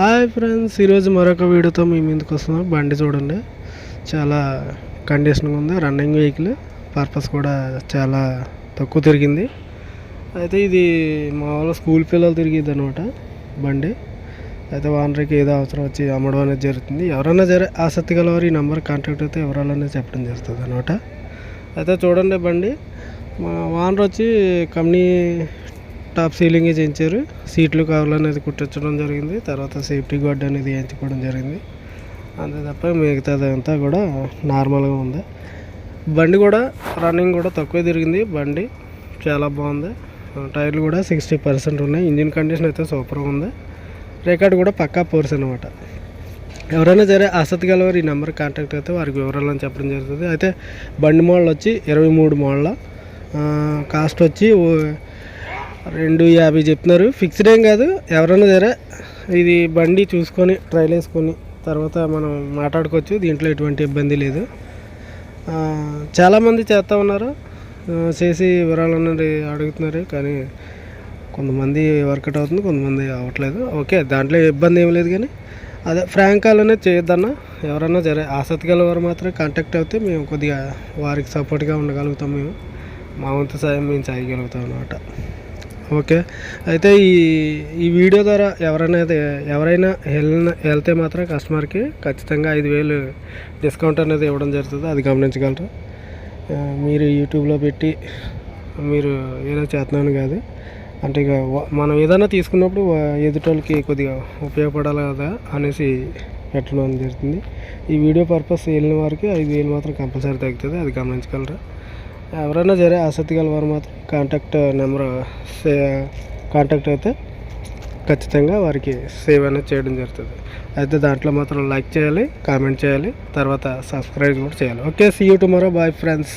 Hi friends, ఈరోజు మరొక వీడియోతో మీ ముందుకు వస్తున్నాం. బండి చూడండి, చాలా కండిషన్గా ఉంది. రన్నింగ్ వెహికల్, పర్పస్ కూడా చాలా తక్కువ తిరిగింది. అయితే ఇది మామూలుగా స్కూల్ పిల్లలు తిరిగిద్ది అనమాట బండి. అయితే వానరికి ఏదో అవసరం వచ్చి అమ్మడం అనేది జరుగుతుంది. ఎవరైనా ఆసక్తి గలవారు ఈ నెంబర్ కాంటాక్ట్ అయితే ఎవరాలనేది చెప్పడం జరుగుతుంది అనమాట. అయితే చూడండి బండి, మా వానర్ వచ్చి కంపెనీ టాప్ సీలింగ్ చేయించారు. సీట్లు కవర్లు అనేది కుట్టించడం జరిగింది. తర్వాత సేఫ్టీ గార్డ్ అనేది వేయించుకోవడం జరిగింది. అంతే తప్ప మిగతాదంతా కూడా నార్మల్గా ఉంది. బండి కూడా రన్నింగ్ కూడా తక్కువ తిరిగింది. బండి చాలా బాగుంది. టైర్లు కూడా 60% ఉన్నాయి. ఇంజిన్ కండిషన్ అయితే సూపర్గా ఉంది. రికార్డ్ కూడా పక్కా పోర్స్ అనమాట. ఎవరైనా ఆసక్తి గలవారు ఈ నెంబర్ కాంటాక్ట్ అయితే వారికి వివరాలని చెప్పడం జరుగుతుంది. అయితే బండి మోడల్ వచ్చి 23 మోడల్. కాస్ట్ వచ్చి 250 చెప్తున్నారు. ఫిక్స్డ్ ఏం కాదు. ఎవరైనా ఇది బండి చూసుకొని ట్రైల్ వేసుకొని తర్వాత మనం మాట్లాడుకోవచ్చు. దీంట్లో ఎటువంటి ఇబ్బంది లేదు. చాలామంది చేస్తూ ఉన్నారు, చేసి వివరాలు అనేది అడుగుతున్నారు. కానీ కొంతమంది వర్కౌట్ అవుతుంది, కొంతమంది అవ్వట్లేదు. ఓకే, దాంట్లో ఇబ్బంది ఏం లేదు. కానీ అదే ఫ్రాంక్ కాల్ అనేది చేయొద్దన్న. ఎవరైనా ఆసక్తి గల వారు మాత్రం కాంటాక్ట్ అవుతే మేము కొద్దిగా వారికి సపోర్ట్గా ఉండగలుగుతాం. మేము మా వంతు సాయం మేము చేయగలుగుతాం అన్నమాట. ఓకే, అయితే ఈ వీడియో ద్వారా ఎవరైనా వెళ్తే మాత్రం కస్టమర్కి ఖచ్చితంగా 5,000 డిస్కౌంట్ అనేది ఇవ్వడం జరుగుతుంది. అది గమనించగలరు. మీరు యూట్యూబ్లో పెట్టి మీరు ఏదో చేస్తున్నాను కాదు, అంటే ఇక మనం ఏదైనా తీసుకున్నప్పుడు ఎదుటోళ్ళకి కొద్దిగా ఉపయోగపడాలి కదా అనేసి పెట్టడం జరుగుతుంది. ఈ వీడియో పర్పస్ వెళ్ళిన వారికి 5,000 మాత్రం కంపల్సరీ తగ్గుతుంది. అది గమనించగలరు. ఎవరైనా ఆసక్తి గల వారు మాత్రం కాంటాక్ట్ అయితే ఖచ్చితంగా వారికి సేవ్ అనేది చేయడం జరుగుతుంది. అయితే దాంట్లో మాత్రం లైక్ చేయాలి, కామెంట్ చేయాలి, తర్వాత సబ్స్క్రైబ్ కూడా చేయాలి. Okay, see you tomorrow. Bye friends.